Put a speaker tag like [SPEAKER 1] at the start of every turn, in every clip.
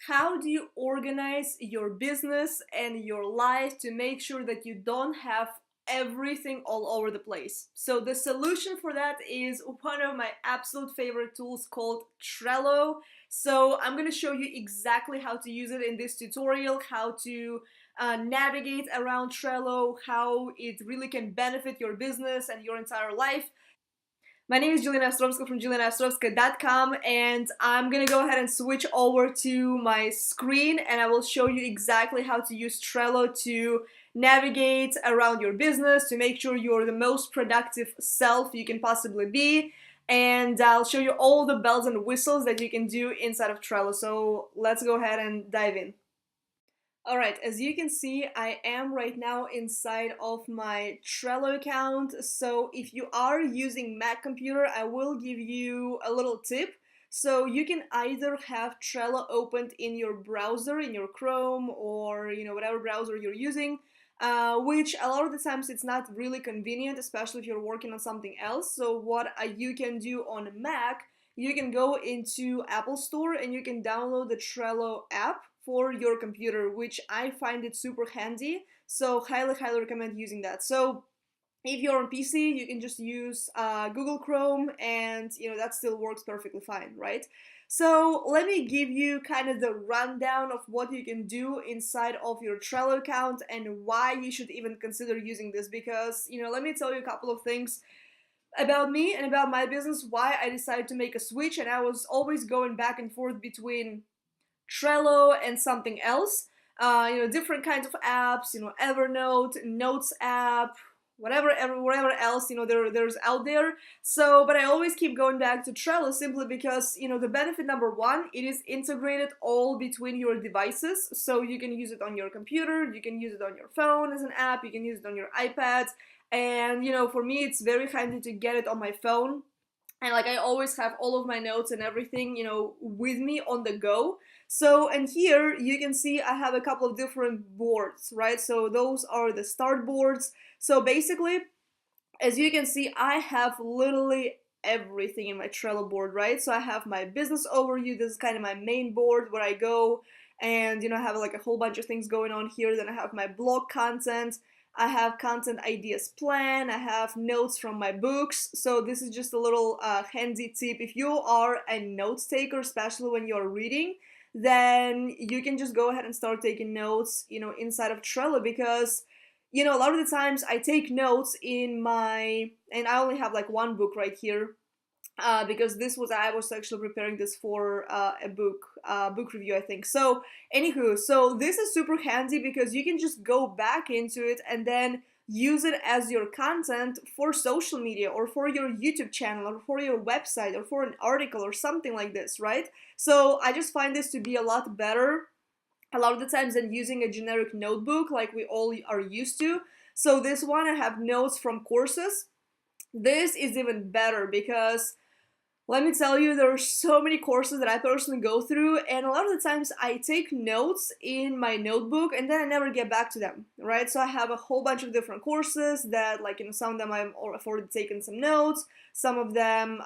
[SPEAKER 1] How do you organize your business and your life to make sure that you don't have everything all over the place? So the solution for that is one of my absolute favorite tools called Trello. So I'm going to show you exactly how to use it in this tutorial, how to navigate around Trello, how it really can benefit your business and your entire life. My name is Jelena Ostrovska from JelenaOstrovska.com, and I'm gonna go ahead and switch over to my screen and I will show you exactly how to use Trello to navigate around your business, to make sure you're the most productive self you can possibly be, and I'll show you all the bells and whistles that you can do inside of Trello. So let's go ahead and dive in. Alright, as you can see, I am right now inside of my Trello account. So if you are using Mac computer, I will give you a little tip. So you can either have Trello opened in your browser, in your Chrome, or whatever browser you're using, which a lot of the times it's not really convenient, especially if you're working on something else. So what you can do on Mac, you can go into Apple Store and you can download the Trello app for your computer, which I find it super handy. So highly recommend using that. So if you're on PC, you can just use Google Chrome, and that still works perfectly fine, right? So let me give you kind of the rundown of what you can do inside of your Trello account and why you should even consider using this, because let me tell you a couple of things about me and about my business, why I decided to make a switch, and I was always going back and forth between Trello and something else. Different kinds of apps, Evernote, Notes app, whatever else, there's out there. So, but I always keep going back to Trello simply because, the benefit number one, it is integrated all between your devices. So you can use it on your computer, you can use it on your phone as an app, you can use it on your iPad. And, for me, it's very handy to get it on my phone. And like I always have all of my notes and everything, with me on the go. So, and here you can see I have a couple of different boards, right? So those are the start boards. So basically, as you can see, I have literally everything in my Trello board, right? So I have my business overview. This is kind of my main board where I go and, I have like a whole bunch of things going on here. Then I have my blog content. I have content ideas plan. I have notes from my books. So this is just a little handy tip. If you are a note taker, especially when you're reading, then you can just go ahead and start taking notes, inside of Trello, because a lot of the times I take notes and I only have like one book right here, because I was actually preparing this for a book review, I think. So, anywho, so this is super handy because you can just go back into it and then use it as your content for social media or for your YouTube channel or for your website or for an article or something like this, right? So I just find this to be a lot better a lot of the times than using a generic notebook like we all are used to. So this one, I have notes from courses. This is even better because let me tell you, there are so many courses that I personally go through, and a lot of the times I take notes in my notebook and then I never get back to them, right? So I have a whole bunch of different courses that, like, some of them I've already taken some notes, some of them,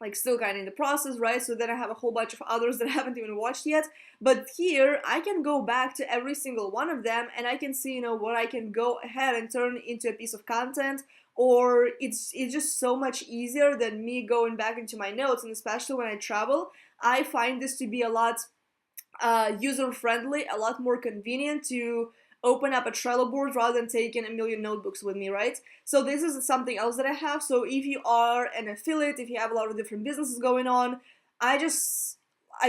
[SPEAKER 1] like, still kind of in the process, right? So then I have a whole bunch of others that I haven't even watched yet. But here I can go back to every single one of them and I can see, what I can go ahead and turn into a piece of content, or it's just so much easier than me going back into my notes. And especially when I travel, I find this to be a lot user friendly, a lot more convenient to open up a Trello board rather than taking a million notebooks with me, right? So this is something else that I have. So if you are an affiliate, if you have a lot of different businesses going on, I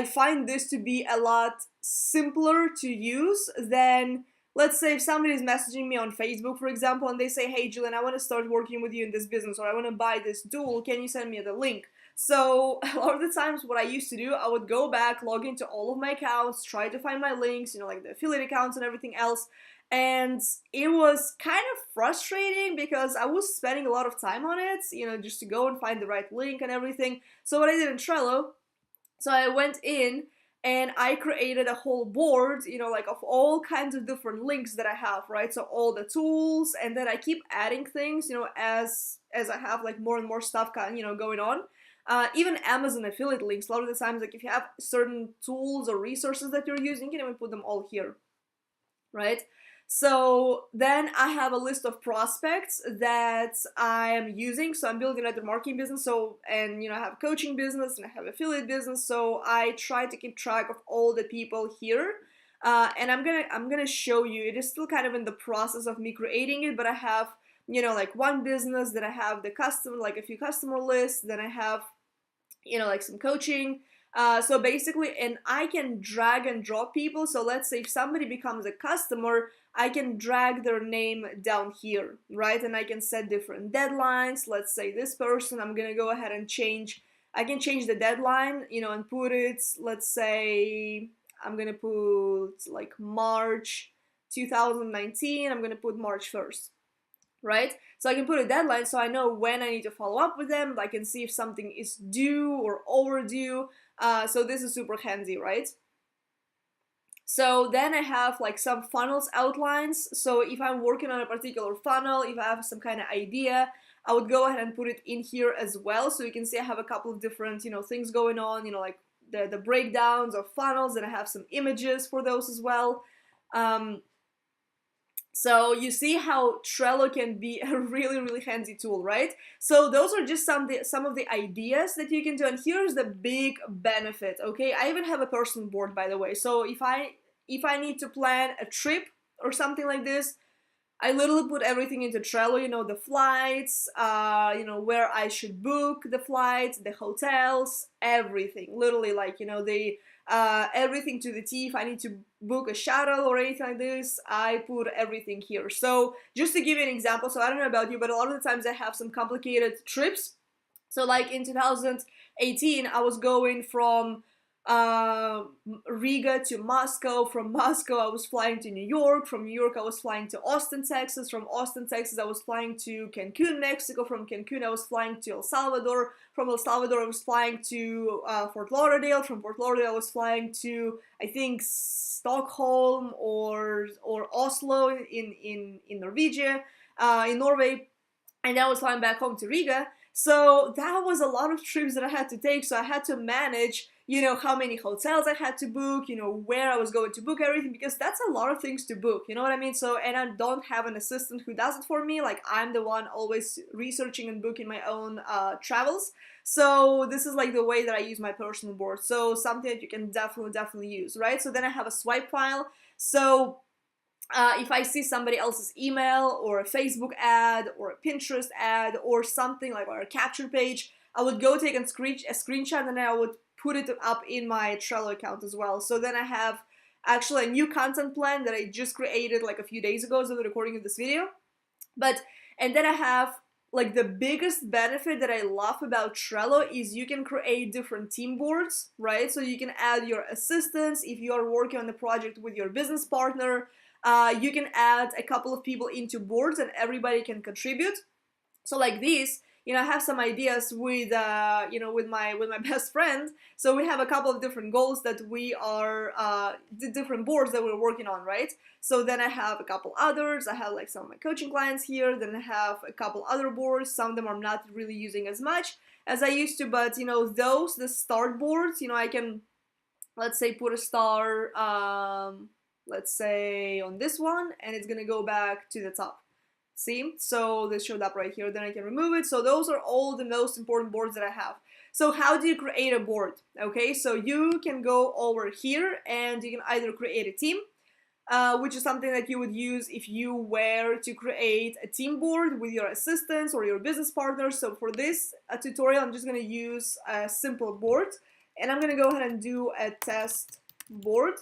[SPEAKER 1] find this to be a lot simpler to use than, let's say, if somebody is messaging me on Facebook, for example, and they say, hey, Julian, I want to start working with you in this business, or I want to buy this tool, can you send me the link? So a lot of the times what I used to do, I would go back, log into all of my accounts, try to find my links, like the affiliate accounts and everything else. And it was kind of frustrating because I was spending a lot of time on it, just to go and find the right link and everything. So what I did in Trello, so I went in and I created a whole board, like of all kinds of different links that I have, right? So all the tools, and then I keep adding things, as I have like more and more stuff, going on. Even Amazon affiliate links, a lot of the times, like if you have certain tools or resources that you're using, you can even put them all here, right? So then I have a list of prospects that I am using. So I'm building another marketing business. So, and I have a coaching business and I have affiliate business. So I try to keep track of all the people here. And I'm gonna show you. It is still kind of in the process of me creating it, but I have like one business, then I have the customer, like a few customer lists, then I have like some coaching. So basically, and I can drag and drop people. So let's say if somebody becomes a customer, I can drag their name down here, right? And I can set different deadlines. Let's say this person, I'm gonna go ahead and change. I can change the deadline, and put it, let's say, I'm gonna put like March 2019. I'm gonna put March 1st, right? So I can put a deadline so I know when I need to follow up with them. I can see if something is due or overdue. So this is super handy, right? So then I have like some funnels outlines. So if I'm working on a particular funnel, if I have some kind of idea, I would go ahead and put it in here as well. So you can see I have a couple of different, things going on, like the breakdowns of funnels, and I have some images for those as well. So you see how Trello can be a really, really handy tool, right? So those are just some of the ideas that you can do, and here's the big benefit, okay? I even have a personal board, by the way. So if I need to plan a trip or something like this, I literally put everything into Trello, the flights, where I should book the flights, the hotels, everything. Literally, like, everything to the T. If I need to book a shuttle or anything like this, I put everything here. So just to give you an example, so I don't know about you, but a lot of the times I have some complicated trips. So like in 2018, I was going from Riga to Moscow. From Moscow, I was flying to New York. From New York, I was flying to Austin, Texas. From Austin, Texas, I was flying to Cancun, Mexico. From Cancun, I was flying to El Salvador. From El Salvador, I was flying to Fort Lauderdale. From Fort Lauderdale, I was flying to, I think, Stockholm or Oslo in Norwegia, in Norway, and then I was flying back home to Riga. So that was a lot of trips that I had to take. So I had to manage, how many hotels I had to book, where I was going to book everything, because that's a lot of things to book, you know what I mean? So, and I don't have an assistant who does it for me. Like, I'm the one always researching and booking my own travels. So this is like the way that I use my personal board. So something that you can definitely use, right? So then I have a swipe file. So if I see somebody else's email or a Facebook ad or a Pinterest ad or something like, or a capture page, I would go take a screenshot and then I would put it up in my Trello account as well. So then I have actually a new content plan that I just created like a few days ago as of the recording of this video. And then I have like the biggest benefit that I love about Trello is you can create different team boards, right? So you can add your assistants if you are working on the project with your business partner. You can add a couple of people into boards and everybody can contribute. So like this, I have some ideas with with my best friend. So we have a couple of different goals that we are the different boards that we're working on, right? So then I have a couple others. I have like some of my coaching clients here. Then I have a couple other boards. Some of them I'm not really using as much as I used to, but the start boards, I can, let's say, put a star, let's say on this one, and it's gonna go back to the top. See? So this showed up right here, then I can remove it. So those are all the most important boards that I have. So how do you create a board? Okay, so you can go over here and you can either create a team, which is something that you would use if you were to create a team board with your assistants or your business partners. So for this tutorial, I'm just gonna use a simple board, and I'm gonna go ahead and do a test board.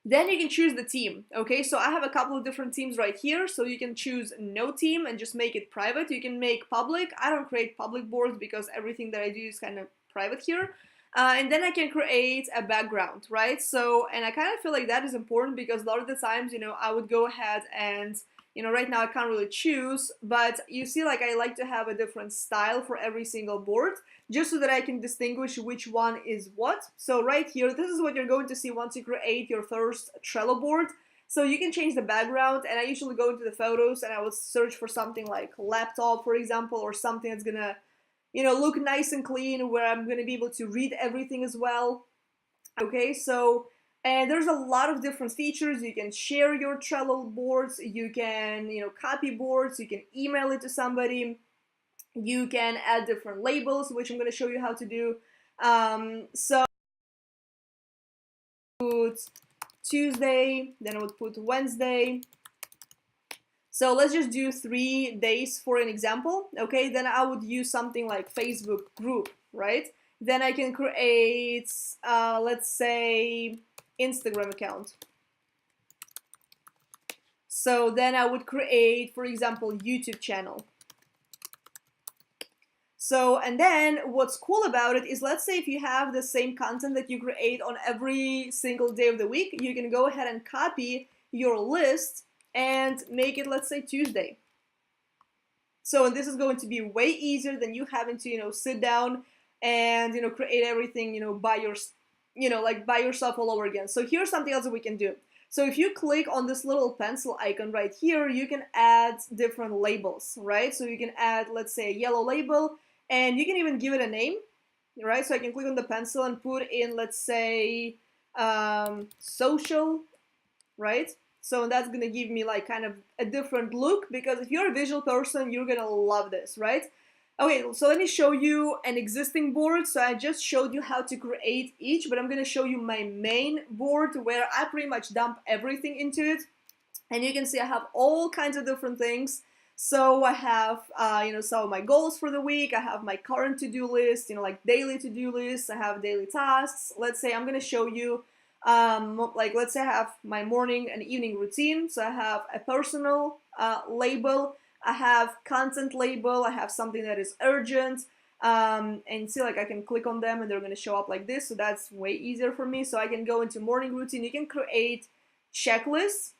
[SPEAKER 1] Then you can choose the team, okay? So I have a couple of different teams right here, so you can choose no team and just make it private. You can make public. I don't create public boards because everything that I do is kind of private here. And then I can create a background, right? So, and I kind of feel like that is important because a lot of the times, I would go ahead and, right now I can't really choose, but you see, like, I like to have a different style for every single board, just so that I can distinguish which one is what. So right here, this is what you're going to see once you create your first Trello board. So you can change the background, and I usually go into the photos and I would search for something like laptop, for example, or something that's gonna, look nice and clean, where I'm going to be able to read everything as well. Okay, so, and there's a lot of different features. You can share your Trello boards, you can, copy boards, you can email it to somebody, you can add different labels, which I'm going to show you how to do. So put Tuesday, then I would put Wednesday. So let's just do 3 days for an example. Okay, then I would use something like Facebook group, right? Then I can create, let's say, Instagram account. So then I would create, for example, YouTube channel. So, and then what's cool about it is, let's say if you have the same content that you create on every single day of the week, you can go ahead and copy your list and make it, let's say, Tuesday. So, and this is going to be way easier than you having to, sit down and, create everything, by your, like by yourself all over again. So here's something else that we can do. So if you click on this little pencil icon right here, you can add different labels, right? So you can add, let's say, a yellow label, and you can even give it a name, right? So I can click on the pencil and put in, let's say, social, right? So that's gonna give me like kind of a different look, because if you're a visual person, you're gonna love this, right? Okay, so let me show you an existing board. So I just showed you how to create each, but I'm gonna show you my main board where I pretty much dump everything into it. And you can see I have all kinds of different things. So I have, some of my goals for the week. I have my current to-do list, like daily to-do lists. I have daily tasks. Let's say I'm gonna show you, like let's say I have my morning and evening routine. So I have a personal label. I have content label. I have something that is urgent. And see, like I can click on them and they're gonna show up like this. So that's way easier for me. So I can go into morning routine. You can create checklists.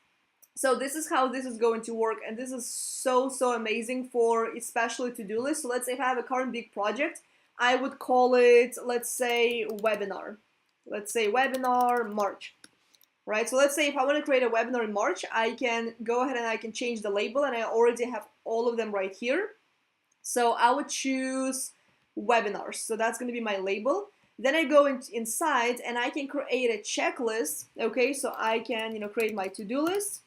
[SPEAKER 1] So this is how this is going to work, and this is so amazing for especially to-do lists. So let's say if I have a current big project, I would call it, let's say, webinar. Let's say webinar March, right? So let's say if I want to create a webinar in March, I can go ahead and I can change the label, and I already have all of them right here. So I would choose webinars. So that's going to be my label. Then I go inside and I can create a checklist. Okay, so I can, create my to-do list.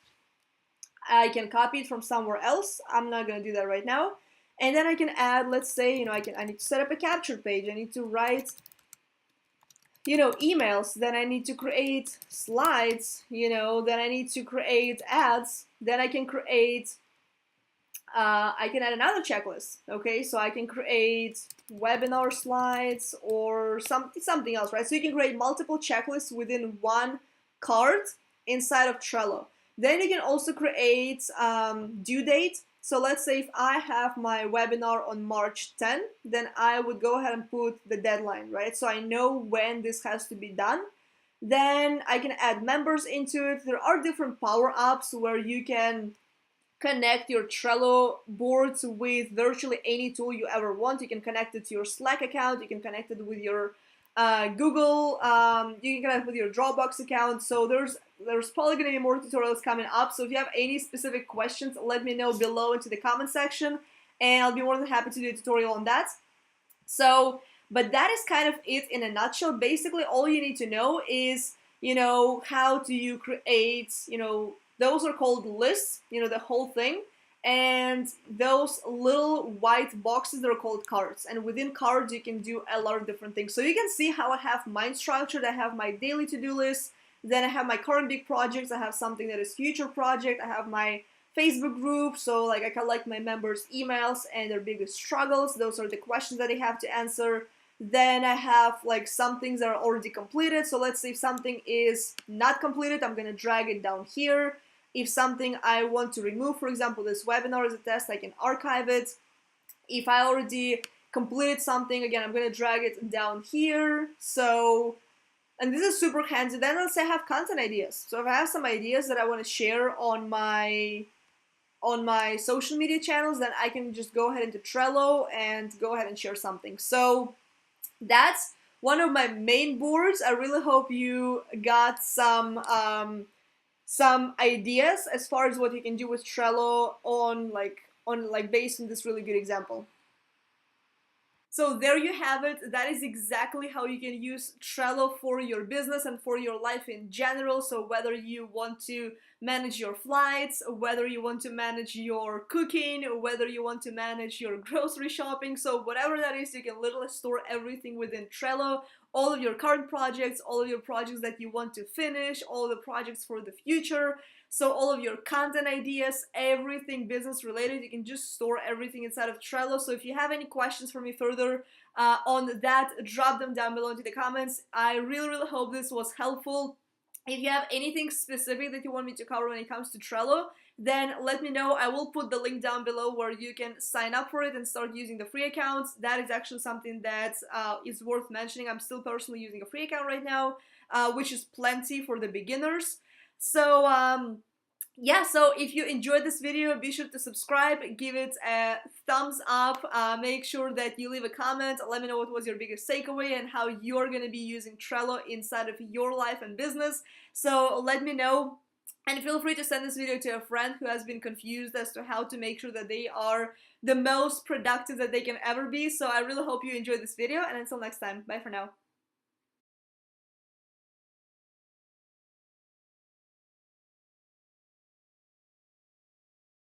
[SPEAKER 1] I can copy it from somewhere else. I'm not going to do that right now. And then I can add, let's say, I need to set up a capture page. I need to write, emails. Then I need to create slides, then I need to create ads. Then I can create, I can add another checklist. Okay, so I can create webinar slides or something else, right? So you can create multiple checklists within one card inside of Trello. Then you can also create due date. So let's say if I have my webinar on March 10, then I would go ahead and put the deadline, right? So I know when this has to be done. Then I can add members into it. There are different power-ups where you can connect your Trello boards with virtually any tool you ever want. You can connect it to your Slack account. You can connect it with your Google. You can connect with your Dropbox account. So there's probably going to be more tutorials coming up. So if you have any specific questions, let me know below into the comment section, and I'll be more than happy to do a tutorial on that. So, but that is kind of it in a nutshell. Basically, all you need to know is, how do you create, those are called lists, the whole thing. And those little white boxes, they're called cards. And within cards, you can do a lot of different things. So you can see how I have mine structured. I have my daily to-do list. Then I have my current big projects. I have something that is future project. I have my Facebook group. So like I collect my members' emails and their biggest struggles. Those are the questions that they have to answer. Then I have like some things that are already completed. So let's say if something is not completed, I'm going to drag it down here. If something I want to remove, for example, this webinar is a test, I can archive it. If I already completed something, again, I'm going to drag it down here. So, and this is super handy. Then let's say I have content ideas. So if I have some ideas that I want to share on my social media channels, then I can just go ahead into Trello and go ahead and share something. So that's one of my main boards. I really hope you got some ideas as far as what you can do with Trello on based on this really good example. So there you have it. That is exactly how you can use Trello for your business and for your life in general. So whether you want to manage your flights, whether you want to manage your cooking, whether you want to manage your grocery shopping, so whatever that is, you can literally store everything within Trello. All of your current projects, all of your projects that you want to finish, all of the projects for the future. So all of your content ideas, everything business related, you can just store everything inside of Trello. So if you have any questions for me further on that, drop them down below into the comments. I really, really hope this was helpful. If you have anything specific that you want me to cover when it comes to Trello, then let me know. I will put the link down below where you can sign up for it and start using the free accounts. That is actually something that is worth mentioning. I'm still personally using a free account right now, which is plenty for the beginners. So yeah, so if you enjoyed this video, be sure to subscribe, give it a thumbs up, make sure that you leave a comment, let me know what was your biggest takeaway and how you're going to be using Trello inside of your life and business. So let me know, and feel free to send this video to a friend who has been confused as to how to make sure that they are the most productive that they can ever be. So I really hope you enjoyed this video, and until next time, bye for now.